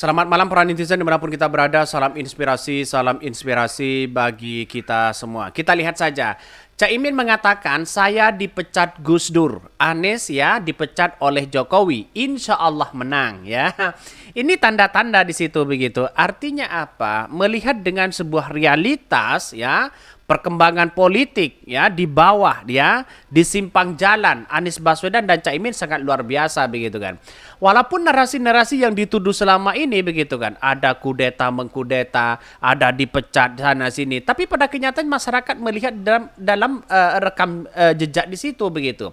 Selamat malam para netizen dimanapun kita berada, salam inspirasi bagi kita semua. Kita lihat saja, Caimin mengatakan saya dipecat Gus Dur, Anies ya dipecat oleh Jokowi, insya Allah menang ya. Ini tanda-tanda di situ begitu. Artinya apa? Melihat dengan sebuah realitas ya, perkembangan politik ya di bawah ya, di simpang jalan Anies Baswedan dan Caimin sangat luar biasa begitu kan. Walaupun narasi-narasi yang dituduh selama ini begitu kan, ada kudeta mengkudeta, ada dipecat sana sini, tapi pada kenyataan masyarakat melihat dalam rekam jejak di situ begitu.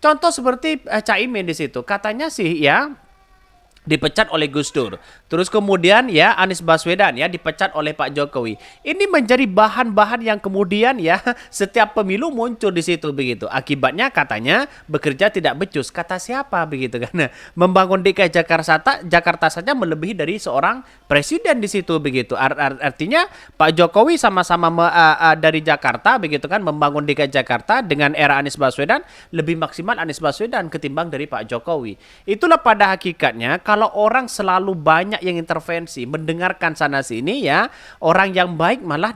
Contoh seperti Caimin di situ, katanya sih ya dipecat oleh Gus Dur. Terus kemudian ya Anies Baswedan ya dipecat oleh Pak Jokowi. Ini menjadi bahan-bahan yang kemudian ya setiap pemilu muncul di situ begitu. Akibatnya katanya bekerja tidak becus. Kata siapa begitu kan? Nah, membangun DKI Jakarta saja melebihi dari seorang presiden di situ begitu. Artinya Pak Jokowi sama-sama dari Jakarta begitu kan membangun DKI Jakarta dengan era Anies Baswedan lebih maksimal Anies Baswedan ketimbang dari Pak Jokowi. Itulah pada hakikatnya kalau orang selalu banyak yang intervensi, mendengarkan sana sini ya, orang yang baik malah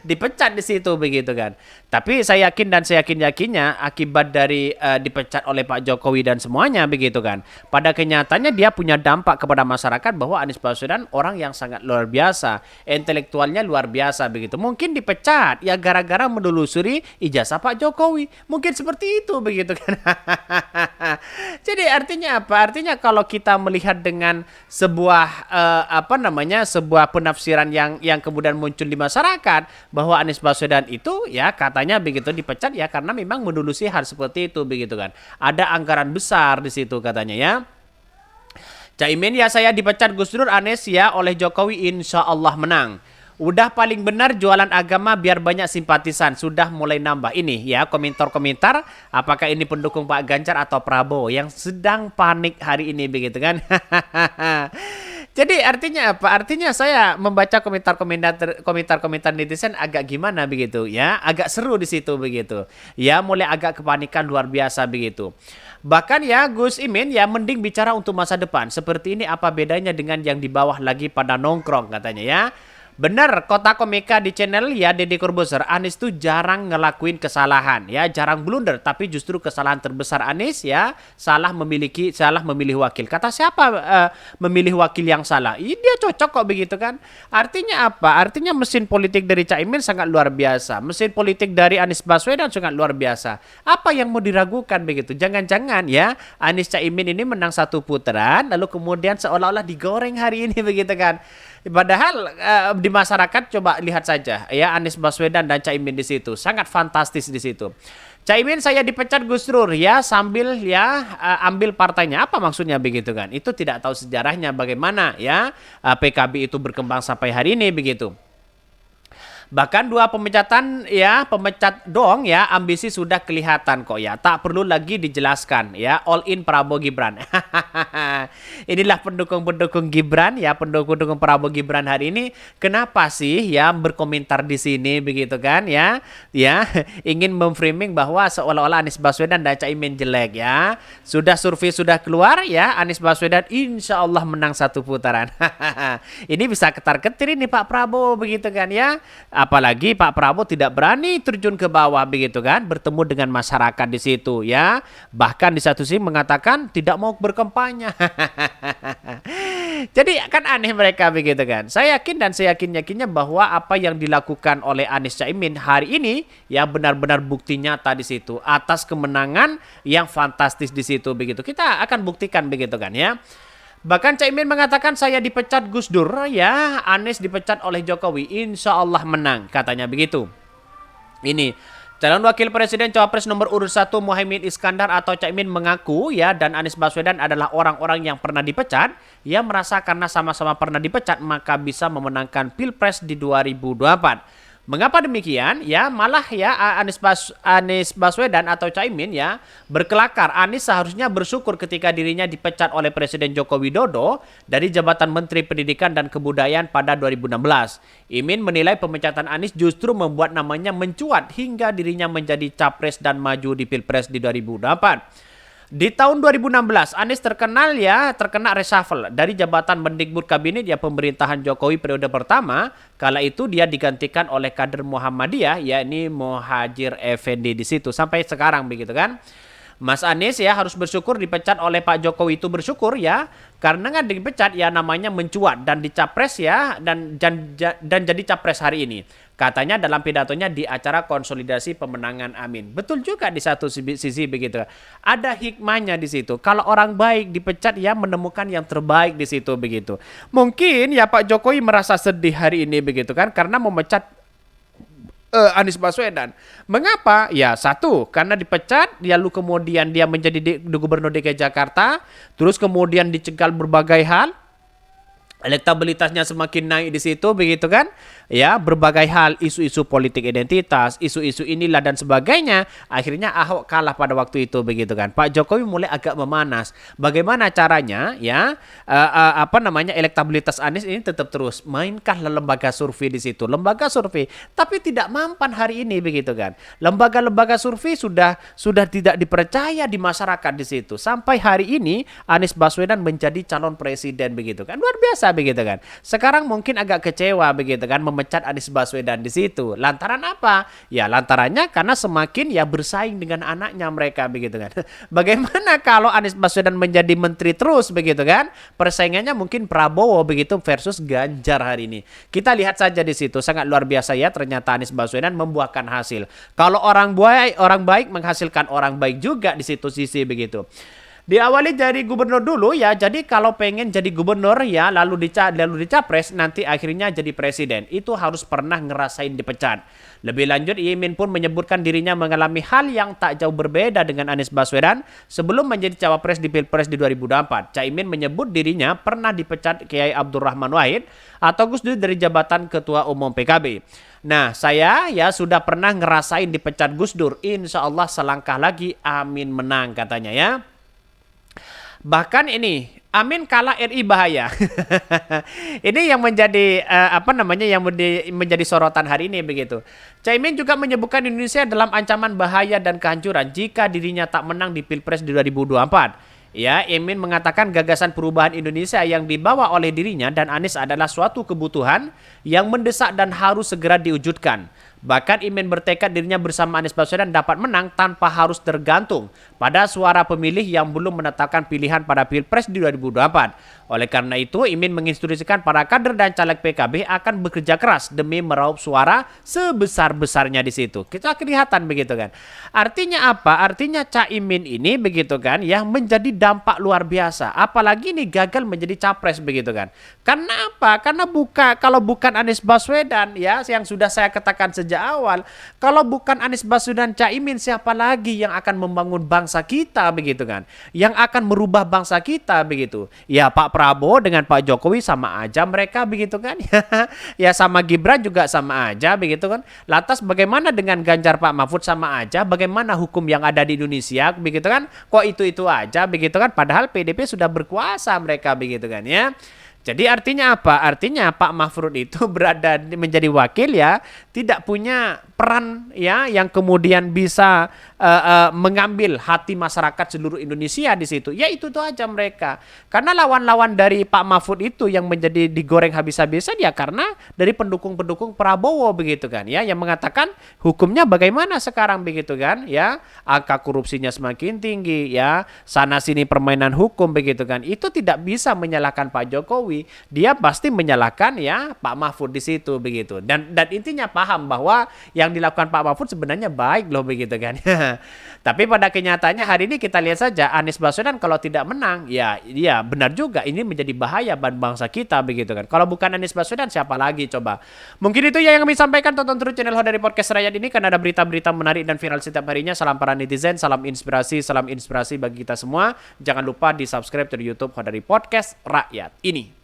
dipecat di situ begitu kan. Tapi saya yakin dan saya yakinnya akibat dari dipecat oleh Pak Jokowi dan semuanya begitu kan. Pada kenyataannya dia punya dampak kepada masyarakat bahwa Anies Baswedan orang yang sangat luar biasa, intelektualnya luar biasa begitu. Mungkin dipecat ya gara-gara menelusuri ijazah Pak Jokowi. Mungkin seperti itu begitu kan. Jadi artinya apa? Artinya kalau kita melihat dengan sebuah sebuah penafsiran yang kemudian muncul di masyarakat bahwa Anies Baswedan itu ya katanya begitu dipecat ya karena memang menelusuri hal seperti itu begitu kan. Ada anggaran besar di situ katanya ya. Caimin ya saya dipecat Gus Dur, Anies ya oleh Jokowi insya Allah menang. Udah paling benar jualan agama biar banyak simpatisan. Sudah mulai nambah ini ya komentar-komentar. Apakah ini pendukung Pak Ganjar atau Prabowo yang sedang panik hari ini begitu kan? Jadi artinya apa? Artinya saya membaca komentar-komentar netizen agak gimana begitu ya, agak seru di situ begitu. Ya mulai agak kepanikan luar biasa begitu. Bahkan ya Gus Imin ya mending bicara untuk masa depan. Seperti ini apa bedanya dengan yang di bawah lagi pada nongkrong katanya ya. Benar, kota komika di channel ya Deddy Corbuzier, Anies tuh jarang ngelakuin kesalahan ya, jarang blunder, tapi justru kesalahan terbesar Anies ya salah memilih wakil. Kata siapa memilih wakil yang salah? Ih, dia cocok kok begitu kan? Artinya apa? Artinya mesin politik dari Caimin sangat luar biasa, mesin politik dari Anies Baswedan sangat luar biasa. Apa yang mau diragukan begitu? Jangan-jangan ya Anies Caimin ini menang satu putaran, lalu kemudian seolah-olah digoreng hari ini begitu kan? Padahal di masyarakat coba lihat saja ya Anies Baswedan dan Caimin di situ sangat fantastis di situ. Caimin saya dipecat Gus Dur ya sambil ya ambil partainya apa maksudnya begitu kan? Itu tidak tahu sejarahnya bagaimana ya PKB itu berkembang sampai hari ini begitu. Bahkan dua pemecatan ya, pemecat dong ya, ambisi sudah kelihatan kok ya. Tak perlu lagi dijelaskan ya, all in Prabowo Gibran. Inilah pendukung-pendukung Gibran ya, pendukung-pendukung Prabowo Gibran hari ini. Kenapa sih ya berkomentar di sini begitu kan ya? Ya, ingin memframing bahwa seolah-olah Anies Baswedan dan Caimin jelek ya. Sudah survei sudah keluar ya, Anies Baswedan insya Allah menang satu putaran. Ini bisa ketar-ketir ini Pak Prabowo begitu kan ya. Apalagi Pak Prabowo tidak berani terjun ke bawah begitu kan, bertemu dengan masyarakat di situ ya. Bahkan di satu sisi mengatakan tidak mau berkampanye. Jadi kan aneh mereka begitu kan. Saya yakin dan saya yakinnya bahwa apa yang dilakukan oleh Anies Caimin hari ini ya benar-benar bukti nyata di situ atas kemenangan yang fantastis di situ begitu. Kita akan buktikan begitu kan ya. Bahkan Caimin mengatakan saya dipecat Gus Dur ya, Anies dipecat oleh Jokowi, insya Allah menang katanya begitu. Ini calon wakil presiden cawapres nomor urut 1 Muhaimin Iskandar atau Caimin mengaku ya dan Anies Baswedan adalah orang-orang yang pernah dipecat. Ia merasa karena sama-sama pernah dipecat maka bisa memenangkan Pilpres di 2024. Mengapa demikian? Ya malah ya Anies Baswedan atau Caimin ya berkelakar. Anies seharusnya bersyukur ketika dirinya dipecat oleh Presiden Joko Widodo dari jabatan Menteri Pendidikan dan Kebudayaan pada 2016. Imin menilai pemecatan Anies justru membuat namanya mencuat hingga dirinya menjadi capres dan maju di Pilpres di 2024. Di tahun 2016, Anies terkena reshuffle dari jabatan Mendikbud Kabinet ya pemerintahan Jokowi periode pertama. Kala itu dia digantikan oleh kader Muhammadiyah, yakni Muhadjir Effendi di situ sampai sekarang begitu kan. Mas Anies ya harus bersyukur dipecat oleh Pak Jokowi, itu bersyukur ya, karena kan dipecat ya namanya mencuat dan dicapres ya dan jadi capres hari ini. Katanya dalam pidatonya di acara konsolidasi pemenangan Amin. Betul juga di satu sisi begitu. Ada hikmahnya di situ. Kalau orang baik dipecat ya menemukan yang terbaik di situ begitu. Mungkin ya Pak Jokowi merasa sedih hari ini begitu kan karena memecat Anies Baswedan. Mengapa? Ya satu, karena dipecat, lalu kemudian dia menjadi gubernur DKI Jakarta, terus kemudian dicegal berbagai hal, elektabilitasnya semakin naik di situ begitu kan ya, berbagai hal, isu-isu politik identitas, isu-isu inilah dan sebagainya, akhirnya Ahok kalah pada waktu itu begitu kan. Pak Jokowi mulai agak memanas. Bagaimana caranya ya elektabilitas Anies ini tetap terus, mainkah lembaga survei di situ, lembaga survei, tapi tidak mampan hari ini begitu kan. Lembaga-lembaga survei sudah tidak dipercaya di masyarakat di situ, sampai hari ini Anies Baswedan menjadi calon presiden begitu kan, luar biasa begitu kan. Sekarang mungkin agak kecewa begitu kan memecat Anies Baswedan di situ. Lantaran apa? Ya lantarannya karena semakin ya bersaing dengan anaknya mereka begitu kan. Bagaimana kalau Anies Baswedan menjadi menteri terus begitu kan? Persaingannya mungkin Prabowo begitu versus Ganjar hari ini. Kita lihat saja di situ, sangat luar biasa ya ternyata Anies Baswedan membuahkan hasil. Kalau orang baik menghasilkan orang baik juga di situ sisi begitu. Diawali dari gubernur dulu ya, jadi kalau pengen jadi gubernur ya lalu dicapres nanti akhirnya jadi presiden, itu harus pernah ngerasain dipecat. Lebih lanjut Imin pun menyebutkan dirinya mengalami hal yang tak jauh berbeda dengan Anies Baswedan sebelum menjadi cawapres di Pilpres di 2024. Caimin menyebut dirinya pernah dipecat Kiai Abdurrahman Wahid atau Gus Dur dari jabatan Ketua Umum PKB. Nah, saya ya sudah pernah ngerasain dipecat Gus Dur. Insya Allah selangkah lagi Amin menang katanya ya. Bahkan ini Amin kalah RI bahaya. Ini yang menjadi yang menjadi sorotan hari ini begitu. Caimin juga menyebutkan Indonesia dalam ancaman bahaya dan kehancuran jika dirinya tak menang di Pilpres di 2024. Ya, Imin mengatakan gagasan perubahan Indonesia yang dibawa oleh dirinya dan Anies adalah suatu kebutuhan yang mendesak dan harus segera diwujudkan. Bahkan Imin bertekad dirinya bersama Anies Baswedan dapat menang tanpa harus tergantung pada suara pemilih yang belum menetapkan pilihan pada Pilpres di 2024. Oleh karena itu, Imin menginstruksikan para kader dan caleg PKB akan bekerja keras demi meraup suara sebesar-besarnya di situ. Kita kelihatan begitu kan. Artinya apa? Artinya Caimin ini begitu kan yang menjadi dampak luar biasa. Apalagi ini gagal menjadi capres begitu kan. Karena apa? Karena kalau bukan Anies Baswedan ya yang sudah saya katakan sejak awal, kalau bukan Anies Baswedan Caimin, siapa lagi yang akan membangun bangsa kita begitu kan? Yang akan merubah bangsa kita begitu. Ya Pak Prabowo dengan Pak Jokowi sama aja mereka begitu kan. Ya sama Gibran juga sama aja begitu kan. Lantas bagaimana dengan Ganjar Pak Mahfud sama aja? Bagaimana hukum yang ada di Indonesia begitu kan? Kok itu aja begitu kan? Padahal PDP sudah berkuasa mereka begitu kan ya. Jadi artinya apa? Artinya Pak Mahfud itu berada menjadi wakil ya, tidak punya peran ya yang kemudian bisa mengambil hati masyarakat seluruh Indonesia di situ. Ya itu tuh aja mereka. Karena lawan-lawan dari Pak Mahfud itu yang menjadi digoreng habis-habisan ya karena dari pendukung-pendukung Prabowo begitu kan ya, yang mengatakan hukumnya bagaimana sekarang begitu kan ya, angka korupsinya semakin tinggi ya, sana sini permainan hukum begitu kan. Itu tidak bisa menyalahkan Pak Jokowi, dia pasti menyalahkan ya Pak Mahfud di situ begitu. Dan intinya paham bahwa yang dilakukan Pak Mahfud sebenarnya baik loh begitu kan. Tapi pada kenyataannya hari ini kita lihat saja Anies Baswedan kalau tidak menang ya benar juga ini menjadi bahaya bangsa kita begitu kan. Kalau bukan Anies Baswedan siapa lagi coba. Mungkin itu ya yang kami sampaikan. Tonton terus channel Hodari Podcast Rakyat ini karena ada berita-berita menarik dan viral setiap harinya. Salam para netizen, salam inspirasi bagi kita semua. Jangan lupa di subscribe di YouTube Hodari Podcast Rakyat ini.